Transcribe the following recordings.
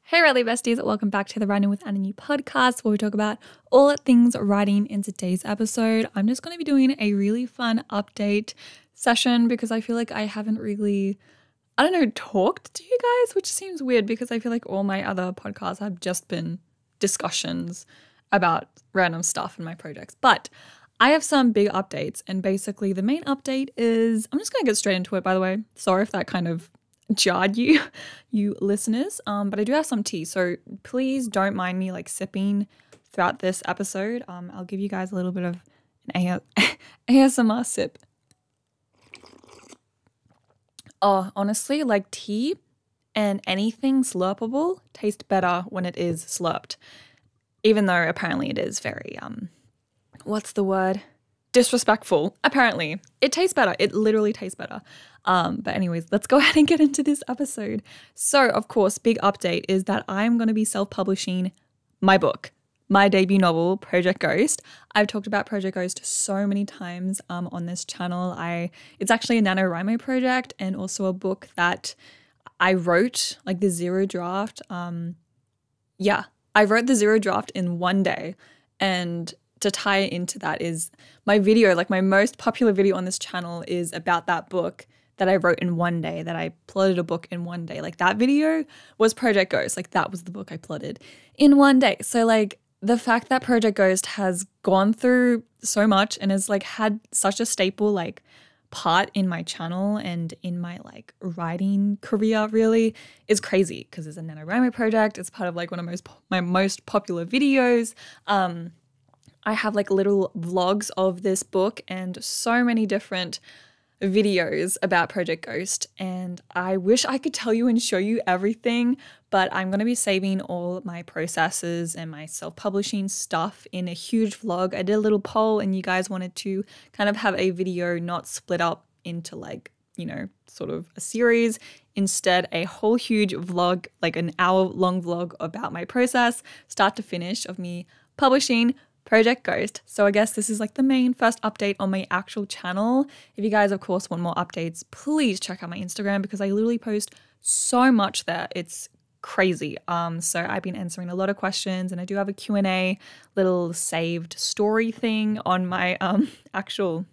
Hey Riley besties, welcome back to the Writing with Annie podcast where we talk about all things writing. In today's episode, I'm just going to be doing a really fun update session because I feel like I haven't really, talked to you guys, which seems weird because I feel like all my other podcasts have just been discussions about random stuff in my projects. But I have some big updates, and basically the main update is, I'm just going to get straight into it, by the way. Sorry if that kind of jarred you listeners, but I do have some tea, so please don't mind me sipping throughout this episode. I'll give you guys a little bit of an ASMR sip. Oh, honestly, tea and anything slurpable tastes better when it is slurped, even though apparently it is very what's the word? Disrespectful. Apparently, it tastes better. It literally tastes better. But anyways, let's go ahead and get into this episode. So, of course, big update is that I'm going to be self-publishing my book, my debut novel, Project Ghost. I've talked about Project Ghost so many times on this channel. It's actually a NaNoWriMo project and also a book that I wrote, the zero draft. I wrote the zero draft in one day, and to tie into that is my video, my most popular video on this channel is about that book that I wrote in one day, that I plotted a book in one day. That video was Project Ghost. That was the book I plotted in one day. So the fact that Project Ghost has gone through so much and has had such a staple part in my channel and in my writing career really is crazy because it's a NaNoWriMo project. It's part of one of my most popular videos. I have little vlogs of this book and so many different videos about Project Ghost, and I wish I could tell you and show you everything, but I'm going to be saving all my processes and my self-publishing stuff in a huge vlog. I did a little poll and you guys wanted to kind of have a video not split up into sort of a series, instead a whole huge vlog, an hour-long vlog about my process, start to finish, of me publishing Project Ghost. So I guess this is the main first update on my actual channel. If you guys, of course, want more updates, please check out my Instagram because I literally post so much there. It's crazy. So I've been answering a lot of questions, and I do have a Q&A little saved story thing on my actual,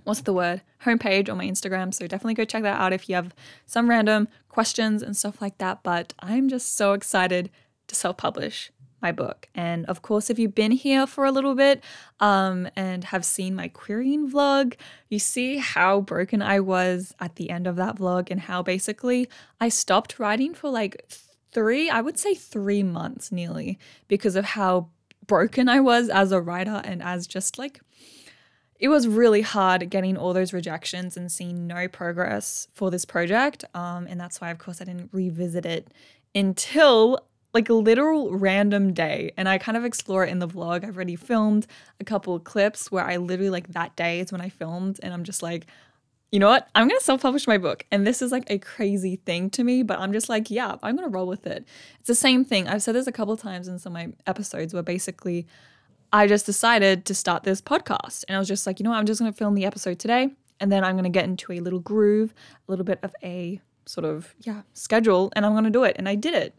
homepage on my Instagram. So definitely go check that out if you have some random questions and stuff like that. But I'm just so excited to self-publish my book. And of course, if you've been here for a little bit and have seen my querying vlog, you see how broken I was at the end of that vlog and how basically I stopped writing for 3 months nearly because of how broken I was as a writer and as just it was really hard getting all those rejections and seeing no progress for this project. And that's why, of course, I didn't revisit it until a literal random day, and I kind of explore it in the vlog. I've already filmed a couple of clips where I literally that day is when I filmed, and I'm just you know what, I'm gonna self-publish my book. And this is a crazy thing to me, but I'm just yeah, I'm gonna roll with it. It's the same thing. I've said this a couple of times in some of my episodes where basically I just decided to start this podcast, and I was just you know what, I'm just gonna film the episode today, and then I'm gonna get into a little groove, a little bit of a sort of schedule, and I'm gonna do it. And I did it.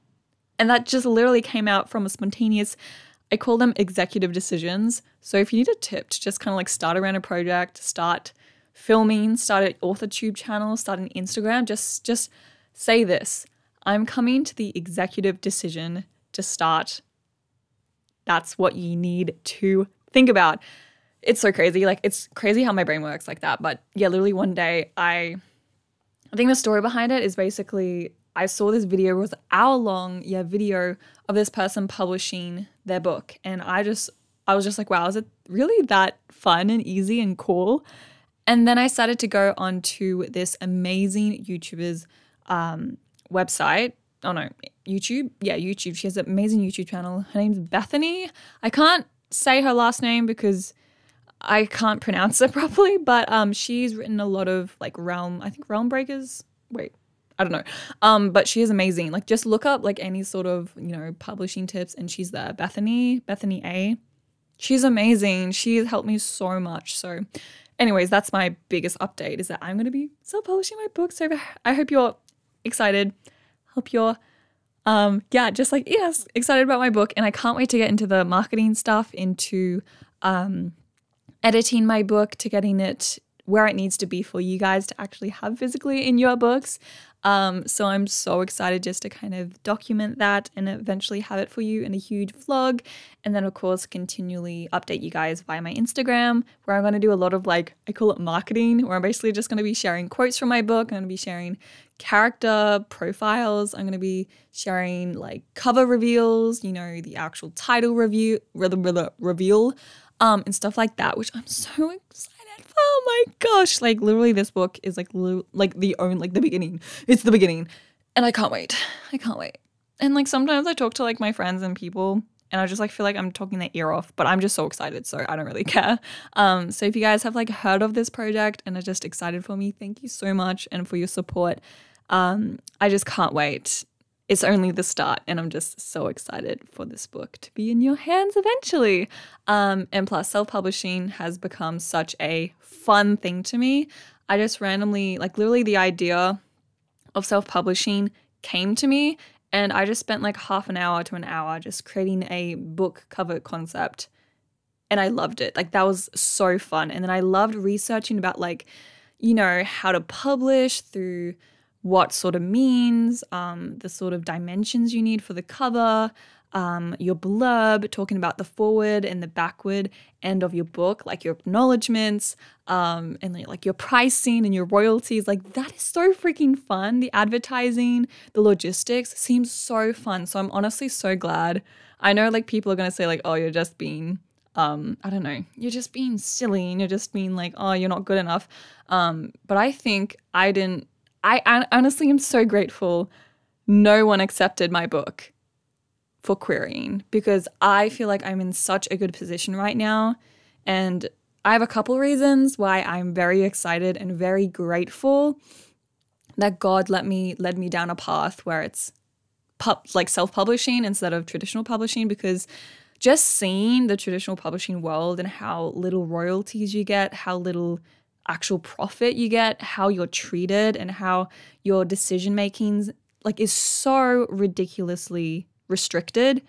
And that just literally came out from a spontaneous, I call them executive decisions. So if you need a tip to just kind of start a random project, start filming, start an AuthorTube channel, start an Instagram, just say this: I'm coming to the executive decision to start. That's what you need to think about. It's so crazy. It's crazy how my brain works like that. But yeah, literally one day I think the story behind it is basically I saw this video, it was an hour-long video of this person publishing their book. And I was just wow, is it really that fun and easy and cool? And then I started to go onto this amazing YouTuber's website. Oh no, YouTube? Yeah, YouTube. She has an amazing YouTube channel. Her name's Bethany. I can't say her last name because I can't pronounce it properly, but she's written a lot of Realm Breakers. Wait, I don't know. But she is amazing. Just look up any sort of, publishing tips, and she's there. Bethany A. She's amazing. She's helped me so much. So anyways, that's my biggest update, is that I'm going to be self-publishing my book. So I hope you're excited. Hope you're Yeah, just like, yes, excited about my book. And I can't wait to get into the marketing stuff, into editing my book, to getting it where it needs to be for you guys to actually have physically in your books. So I'm so excited just to kind of document that and eventually have it for you in a huge vlog. And then, of course, continually update you guys via my Instagram, where I'm going to do a lot of, like, I call it marketing, where I'm basically just going to be sharing quotes from my book. I'm going to be sharing character profiles. I'm going to be sharing, like, cover reveals, you know, the actual title reveal, and stuff like that, which I'm so excited. Oh my gosh, like literally this book is like the beginning. It's the beginning. And I can't wait. And like sometimes I talk to like my friends and people and I just like feel like I'm talking their ear off, but I'm just so excited, so I don't really care. So if you guys have like heard of this project and are just excited for me, thank you so much and for your support. I just can't wait. It's only the start and I'm just so excited for this book to be in your hands eventually. And plus, self-publishing has become such a fun thing to me. I just randomly, like literally the idea of self-publishing came to me and I just spent like half an hour to an hour just creating a book cover concept and I loved it. Like that was so fun. And then I loved researching about like, you know, how to publish through what sort of means, the sort of dimensions you need for the cover, your blurb, talking about the forward and the backward end of your book, like your acknowledgements, and like your pricing and your royalties. Like that is so freaking fun. The advertising, the logistics seems so fun. So I'm honestly so glad. I know like people are going to say like, oh, you're just being, I don't know, you're just being silly and you're just being like, oh, you're not good enough. But I think I honestly am so grateful no one accepted my book for querying because I feel like I'm in such a good position right now. And I have a couple reasons why I'm very excited and very grateful that God led me down a path where it's like self-publishing instead of traditional publishing, because just seeing the traditional publishing world and how little royalties you get, how little actual profit you get, how you're treated and how your decision makings like is so ridiculously restricted.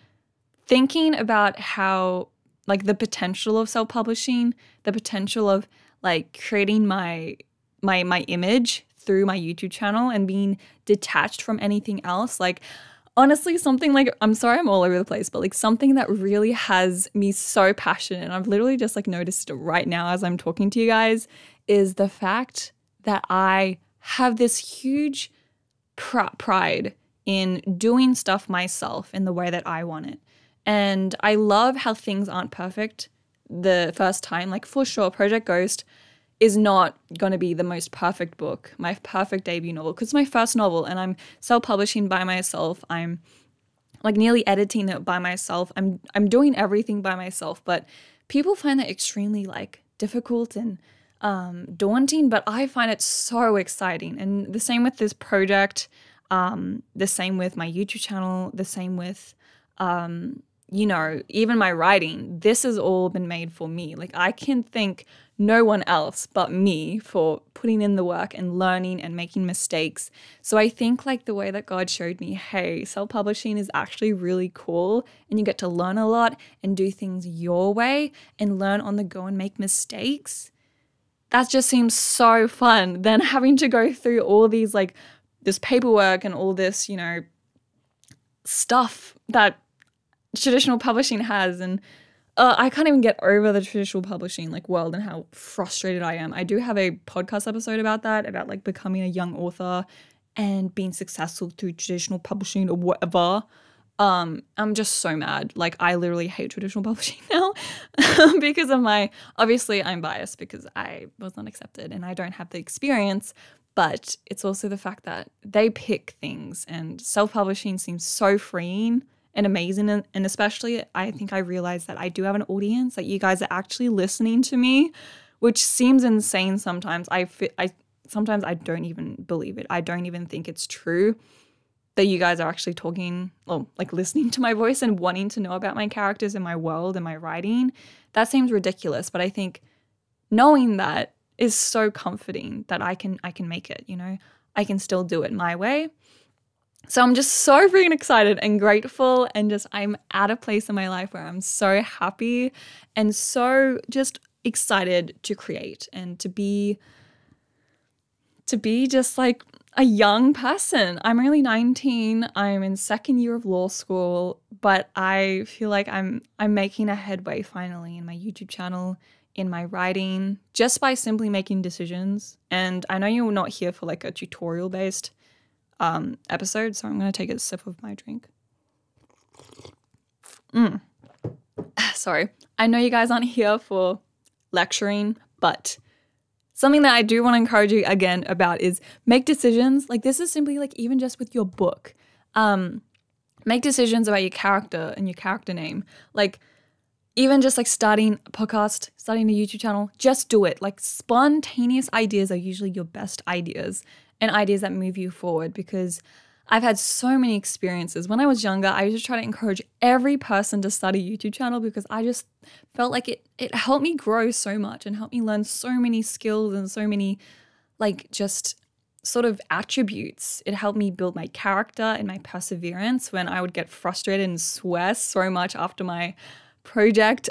Thinking about how like the potential of self-publishing, the potential of like creating my image through my YouTube channel and being detached from anything else, like honestly, something like, I'm sorry I'm all over the place, but like something that really has me so passionate, and I've literally just like noticed it right now as I'm talking to you guys, is the fact that I have this huge pride in doing stuff myself in the way that I want it. And I love how things aren't perfect the first time. Like for sure, Project Ghost is not going to be the most perfect book, my perfect debut novel, because it's my first novel and I'm self-publishing by myself. I'm like nearly editing it by myself. I'm doing everything by myself, but people find that extremely like difficult and daunting, but I find it so exciting. And the same with this project, the same with my YouTube channel, the same with you know, even my writing. This has all been made for me. Like I can thank no one else but me for putting in the work and learning and making mistakes. So I think like the way that God showed me, hey, self-publishing is actually really cool and you get to learn a lot and do things your way and learn on the go and make mistakes. That just seems so fun than having to go through all these like this paperwork and all this, you know, stuff that traditional publishing has. And I can't even get over the traditional publishing like world and how frustrated I am. I do have a podcast episode about that, about like becoming a young author and being successful through traditional publishing or whatever. I'm just so mad. Like I literally hate traditional publishing now because of obviously I'm biased because I was not accepted and I don't have the experience, but it's also the fact that they pick things and self-publishing seems so freeing and amazing. And especially I think I realized that I do have an audience, that you guys are actually listening to me, which seems insane sometimes. Sometimes I don't even believe it. I don't even think it's true that you guys are actually talking, well, like listening to my voice and wanting to know about my characters and my world and my writing. That seems ridiculous, but I think knowing that is so comforting that I can make it, you know. I can still do it my way. So I'm just so freaking excited and grateful, and just I'm at a place in my life where I'm so happy and so just excited to create and to be just like a young person. I'm only 19. I'm in second year of law school, but I feel like I'm making a headway finally in my YouTube channel, in my writing, just by simply making decisions. And I know you're not here for like a tutorial based episode, so I'm going to take a sip of my drink. Sorry. I know you guys aren't here for lecturing, but something that I do want to encourage you again about is make decisions. Like this is simply like even just with your book. Make decisions about your character and your character name. Like even just like starting a podcast, starting a YouTube channel, just do it. Like spontaneous ideas are usually your best ideas and ideas that move you forward, because I've had so many experiences. When I was younger, I used to try to encourage every person to start a YouTube channel because I just felt like it helped me grow so much and helped me learn so many skills and so many like just sort of attributes. It helped me build my character and my perseverance when I would get frustrated and swear so much after my project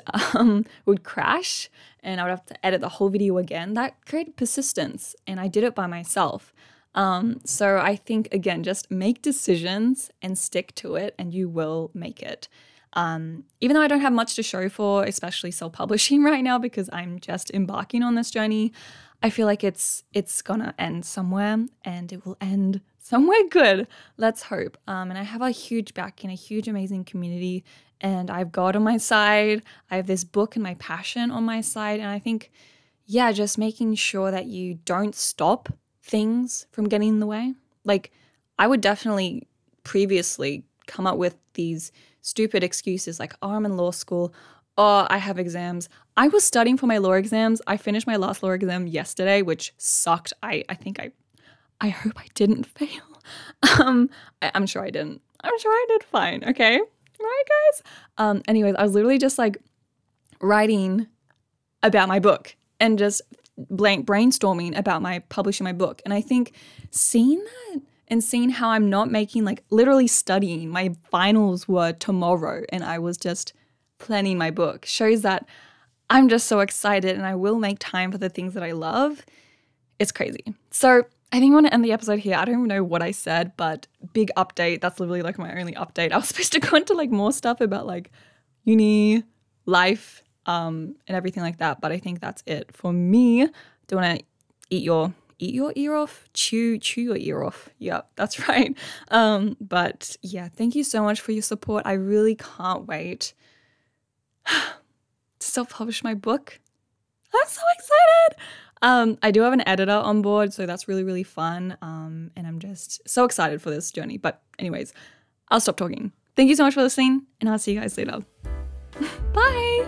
would crash and I would have to edit the whole video again. That created persistence, and I did it by myself. So I think, again, just make decisions and stick to it and you will make it. Even though I don't have much to show for, especially self-publishing right now, because I'm just embarking on this journey, I feel like it's gonna end somewhere, and it will end somewhere good. Let's hope. And I have a huge backing, a huge amazing community, and I've God on my side. I have this book and my passion on my side. And I think, yeah, just making sure that you don't stop things from getting in the way. Like I would definitely previously come up with these stupid excuses like, oh, I'm in law school. Oh, I have exams. I was studying for my law exams. I finished my last law exam yesterday, which sucked. I hope I didn't fail. I'm sure I didn't. I'm sure I did fine. Okay. Right, guys? Anyways, I was literally just like writing about my book and just brainstorming about publishing my book. And I think seeing that and seeing how I'm not making, like literally studying, my finals were tomorrow and I was just planning my book, shows that I'm just so excited and I will make time for the things that I love. It's crazy. So I think I want to end the episode here. I don't even know what I said, but big update. That's literally like my only update. I was supposed to go into like more stuff about like uni, life, and everything like that. But I think that's it for me. Don't want to eat your ear off, chew your ear off. Yep, that's right. But yeah, thank you so much for your support. I really can't wait to self-publish my book. I'm so excited. I do have an editor on board, so that's really, really fun. And I'm just so excited for this journey. But anyways, I'll stop talking. Thank you so much for listening, and I'll see you guys later. Bye.